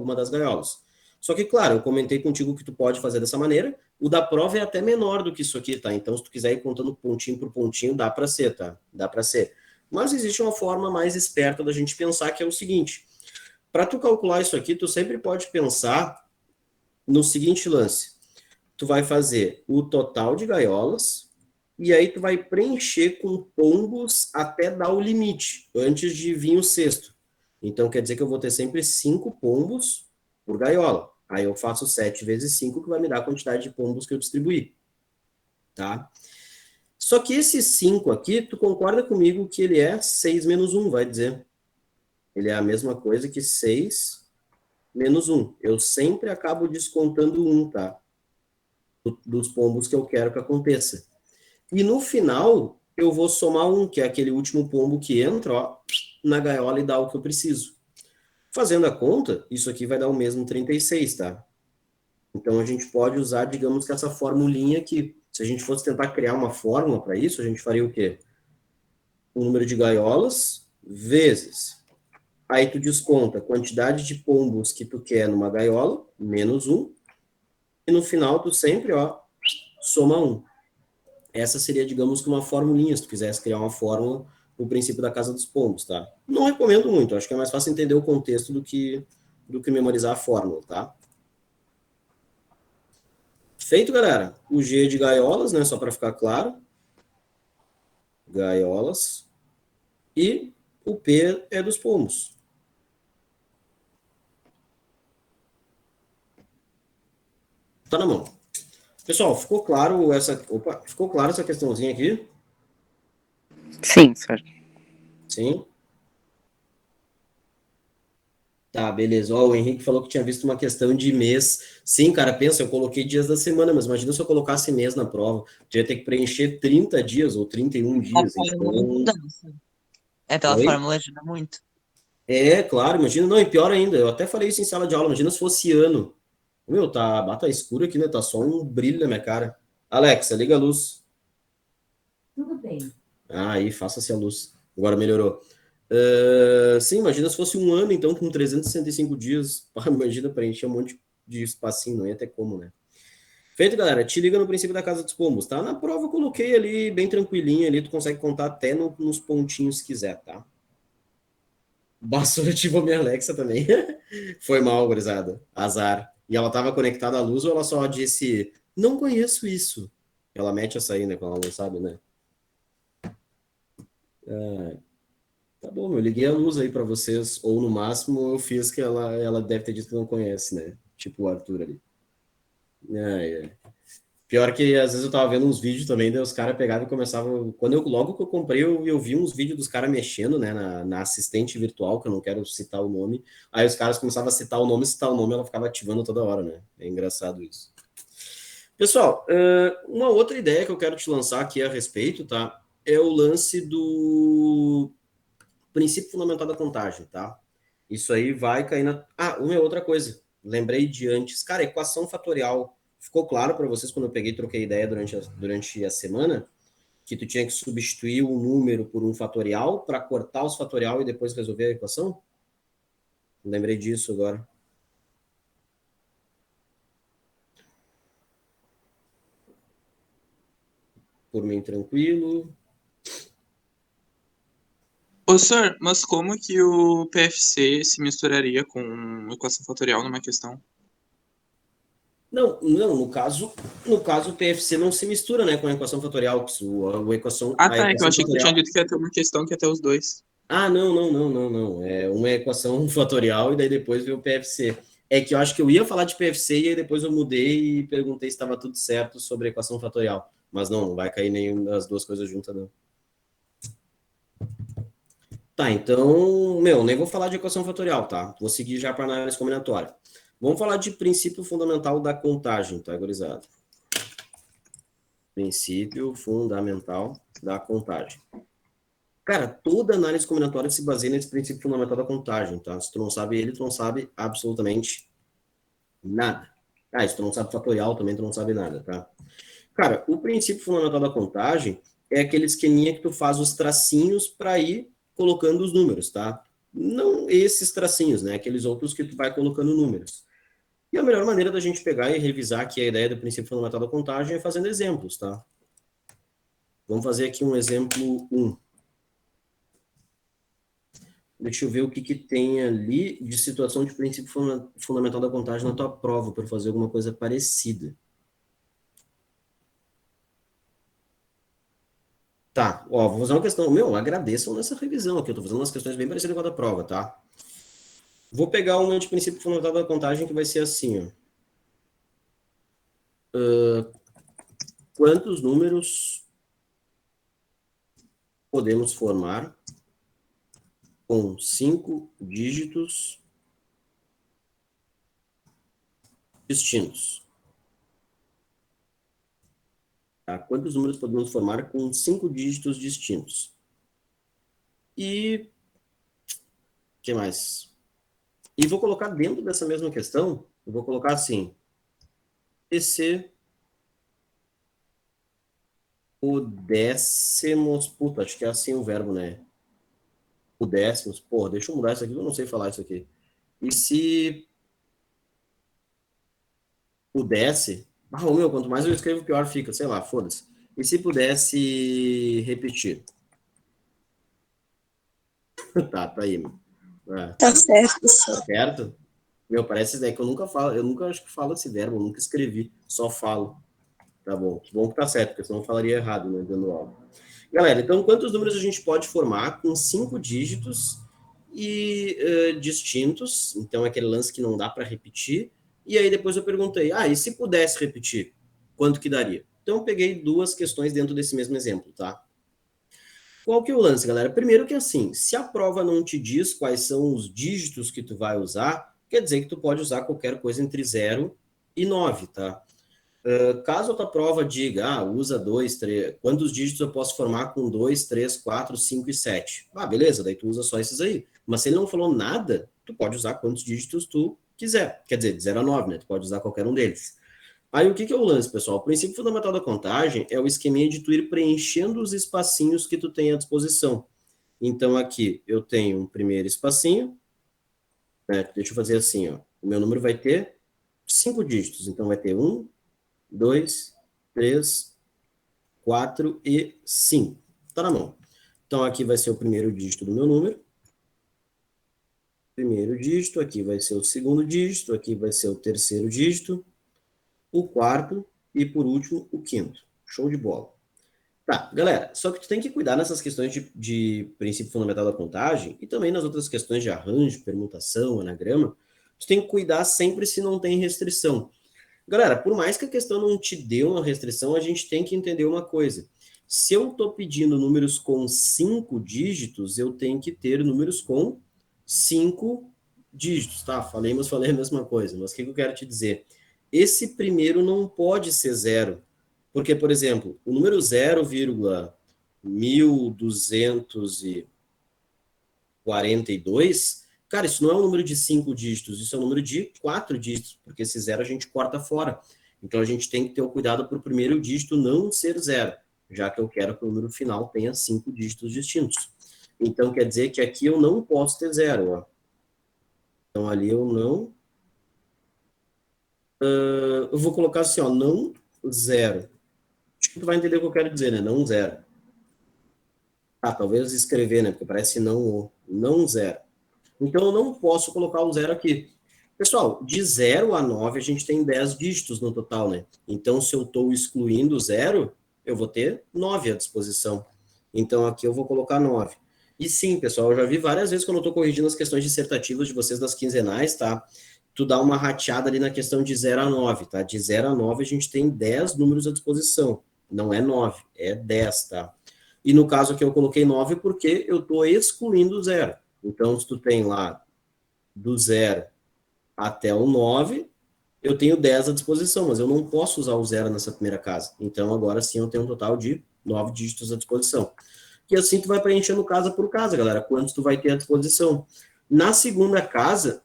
uma das gaiolas. Só que, claro, eu comentei contigo que tu pode fazer dessa maneira. O da prova é até menor do que isso aqui, tá? Então, se tu quiser ir contando pontinho por pontinho, dá para ser, tá? Dá para ser. Mas existe uma forma mais esperta da gente pensar, que é o seguinte. Para tu calcular isso aqui, tu sempre pode pensar no seguinte lance. Tu vai fazer o total de gaiolas e aí tu vai preencher com pombos até dar o limite, antes de vir o sexto. Então, quer dizer que eu vou ter sempre 5 pombos por gaiola. Aí eu faço 7 vezes 5, que vai me dar a quantidade de pombos que eu distribuí, tá? Só que esses 5 aqui, tu concorda comigo que ele é 6 menos 1, vai dizer. Ele é a mesma coisa que 6 menos 1. Eu sempre acabo descontando 1, tá? Dos pombos que eu quero que aconteça. E no final, eu vou somar 1, que é aquele último pombo que entra, ó, na gaiola e dá o que eu preciso. Fazendo a conta, isso aqui vai dar o mesmo 36, tá? Então a gente pode usar, digamos que essa formulinha aqui. Se a gente fosse tentar criar uma fórmula para isso, a gente faria o quê? O número de gaiolas vezes. Aí tu desconta a quantidade de pombos que tu quer numa gaiola, menos 1. E no final tu sempre, ó, soma 1. Essa seria, digamos que uma formulinha, se tu quisesse criar uma fórmula, o princípio da casa dos pombos, tá? Não recomendo muito, acho que é mais fácil entender o contexto do que memorizar a fórmula, tá? Feito, galera. O G é de gaiolas, né? Só para ficar claro. Gaiolas. E o P é dos pombos. Tá na mão. Pessoal, ficou claro essa questãozinha aqui? Sim, senhor. Sim. Tá, beleza. Ó, o Henrique falou que tinha visto uma questão de mês. Sim, cara, pensa, eu coloquei dias da semana, mas imagina se eu colocasse mês na prova. Eu ia ter que preencher 30 dias ou 31 A dias. fórmula é Então. mudança. É, pela Oi? fórmula ajuda muito. É, claro, imagina. Não, e pior ainda, eu até falei isso em sala de aula. Imagina se fosse ano. Meu, tá escuro aqui, né? Tá só um brilho na minha cara. Alexa, liga a luz. Tudo bem. Ah, aí, faça-se a luz. Agora melhorou. Sim, imagina se fosse um ano, então, com 365 dias. Pá, imagina preencher um monte de espacinho, não ia ter como, né? Feito, galera. Te liga no princípio da casa dos pombos, tá? Na prova eu coloquei ali, bem tranquilinho ali, tu consegue contar até nos pontinhos se quiser, tá? Bastou ativou minha Alexa também. Foi mal, gurizada. Azar. E ela tava conectada à luz ou ela só disse, não conheço isso? Ela mete essa aí, né? Quando ela não sabe, né? Tá bom, eu liguei a luz aí para vocês, ou no máximo eu fiz que ela deve ter dito que não conhece, né? Tipo o Arthur ali. É. Pior que às vezes eu tava vendo uns vídeos também, daí os caras pegavam e começavam. Logo que eu comprei, eu vi uns vídeos dos caras mexendo, né, na assistente virtual, que eu não quero citar o nome. Aí os caras começavam a citar o nome, ela ficava ativando toda hora, né? É engraçado isso. Pessoal, uma outra ideia que eu quero te lançar aqui a respeito, tá? É o lance do princípio fundamental da contagem, tá? Isso aí vai cair na. Ah, uma outra coisa. Lembrei de antes. Cara, equação fatorial. Ficou claro para vocês quando eu peguei e troquei ideia durante a semana que tu tinha que substituir um número por um fatorial para cortar os fatorial e depois resolver a equação? Lembrei disso agora. Por mim, tranquilo. Ô, senhor, mas como que o PFC se misturaria com equação fatorial numa questão? Não, no caso o PFC não se mistura, né, com a equação fatorial, a equação, Ah, a tá, é que eu equação achei que tu tinha fatorial. dito que ia ter uma questão que ia ter os dois. Ah, não, não, não, não, não. É uma equação fatorial e daí depois veio o PFC. É que eu acho que eu ia falar de PFC e aí depois eu mudei e perguntei se estava tudo certo sobre a equação fatorial. Mas não vai cair nenhuma das duas coisas juntas, não. Tá, então, nem vou falar de equação fatorial, tá? Vou seguir já para análise combinatória. Vamos falar de princípio fundamental da contagem, tá, gurizada? Princípio fundamental da contagem. Cara, toda análise combinatória se baseia nesse princípio fundamental da contagem, tá? Se tu não sabe ele, tu não sabe absolutamente nada. Ah, se tu não sabe fatorial, também tu não sabe nada, tá? Cara, o princípio fundamental da contagem é aquele esqueminha que tu faz os tracinhos para ir colocando os números, tá? Não esses tracinhos, né? Aqueles outros que tu vai colocando números. E a melhor maneira da gente pegar e revisar aqui a ideia do princípio fundamental da contagem é fazendo exemplos, tá? Vamos fazer aqui um exemplo 1. Deixa eu ver o que, que tem ali de situação de princípio fundamental da contagem na tua prova, para fazer alguma coisa parecida. Tá, ó, vou fazer uma questão. Meu, agradeçam nessa revisão aqui, eu tô fazendo umas questões bem parecidas com a da prova, tá? Vou pegar uma de princípio fundamental da contagem que vai ser assim, ó. Quantos números podemos formar com 5 dígitos distintos? Tá? Quantos números podemos formar com 5 dígitos distintos? E o que mais? E vou colocar dentro dessa mesma questão, eu vou colocar assim, e se pudéssemos, puta, acho que é assim o verbo, né? Pudéssemos, porra, deixa eu mudar isso aqui, eu não sei falar isso aqui. E se pudesse, meu, quanto mais eu escrevo, pior fica, sei lá, foda-se. E se pudesse repetir? Tá aí, meu. Tá certo, professor. Certo? Meu, parece daí que eu nunca falo, eu nunca acho que falo esse verbo, eu nunca escrevi, só falo. Tá bom, que bom que tá certo, porque senão eu falaria errado, né, dando aula. Galera, então quantos números a gente pode formar com 5 dígitos e distintos? Então, aquele lance que não dá para repetir. E aí depois eu perguntei, e se pudesse repetir, quanto que daria? Então, eu peguei duas questões dentro desse mesmo exemplo, tá? Qual que é o lance, galera? Primeiro que assim, se a prova não te diz quais são os dígitos que tu vai usar, quer dizer que tu pode usar qualquer coisa entre 0 e 9, tá? Caso a tua prova diga, usa 2, 3, quantos dígitos eu posso formar com 2, 3, 4, 5 e 7? Beleza, daí tu usa só esses aí. Mas se ele não falou nada, tu pode usar quantos dígitos tu quiser. Quer dizer, de 0 a 9, né? Tu pode usar qualquer um deles. Aí o que é o lance, pessoal? O princípio fundamental da contagem é o esqueminha de tu ir preenchendo os espacinhos que tu tem à disposição. Então aqui eu tenho um primeiro espacinho, né? Deixa eu fazer assim, ó. O meu número vai ter 5 dígitos, então vai ter 1, 2, 3, 4 e 5. Tá na mão. Então, aqui vai ser o primeiro dígito do meu número. Primeiro dígito, aqui vai ser o segundo dígito, aqui vai ser o terceiro dígito, o quarto e, por último, o quinto. Show de bola. Tá, galera, só que tu tem que cuidar nessas questões de princípio fundamental da contagem e também nas outras questões de arranjo, permutação, anagrama, tu tem que cuidar sempre se não tem restrição. Galera, por mais que a questão não te dê uma restrição, a gente tem que entender uma coisa. Se eu estou pedindo números com 5 dígitos, eu tenho que ter números com 5 dígitos, tá? Falei, mas falei a mesma coisa. Mas o que eu quero te dizer? Esse primeiro não pode ser zero. Porque, por exemplo, o número 0,1242, cara, isso não é um número de 5 dígitos, isso é um número de 4 dígitos, porque esse zero a gente corta fora. Então a gente tem que ter o cuidado para o primeiro dígito não ser zero, já que eu quero que o número final tenha 5 dígitos distintos. Então quer dizer que aqui eu não posso ter zero, ó. Então ali eu não... eu vou colocar assim, ó, não zero. Acho que tu vai entender o que eu quero dizer, né? Não zero. Talvez escrever, né? Porque parece não zero. Então, eu não posso colocar o zero aqui. Pessoal, de 0 a 9, a gente tem 10 dígitos no total, né? Então, se eu estou excluindo o zero, eu vou ter 9 à disposição. Então, aqui eu vou colocar 9. E sim, pessoal, eu já vi várias vezes quando eu estou corrigindo as questões dissertativas de vocês das quinzenais, tá? Tu dá uma rateada ali na questão de 0 a 9, tá? De 0 a 9, a gente tem 10 números à disposição. Não é 9, é 10, tá? E no caso aqui eu coloquei 9 porque eu estou excluindo o zero. Então, se tu tem lá do 0 até o 9, eu tenho 10 à disposição, mas eu não posso usar o zero nessa primeira casa. Então, agora sim, eu tenho um total de 9 dígitos à disposição. E assim tu vai preenchendo casa por casa, galera, quantos tu vai ter à disposição. Na segunda casa,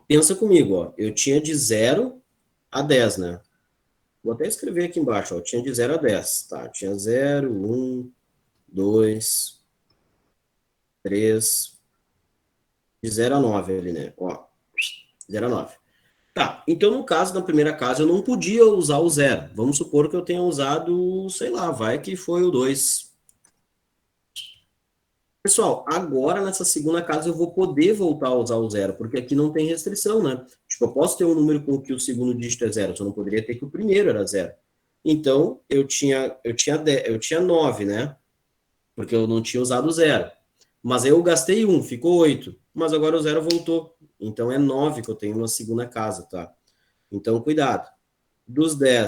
pensa comigo, ó, eu tinha de 0 a 10, né? Vou até escrever aqui embaixo, ó, eu tinha de 0 a 10, tá? Tinha 0, 1, 2, 3, de 0 a 9 ali, né? Ó, 0 a 9. Tá, então no caso, na primeira casa, eu não podia usar o 0. Vamos supor que eu tenha usado, sei lá, vai que foi o 2. Pessoal, agora nessa segunda casa eu vou poder voltar a usar o 0, porque aqui não tem restrição, né? Tipo, eu posso ter um número com que o segundo dígito é 0, só não poderia ter que o primeiro era 0. Então, eu tinha 9, né? Porque eu não tinha usado o 0. Mas aí eu gastei 1, ficou 8. Mas agora o 0 voltou. Então é 9 que eu tenho na segunda casa, tá? Então, cuidado. Dos 10,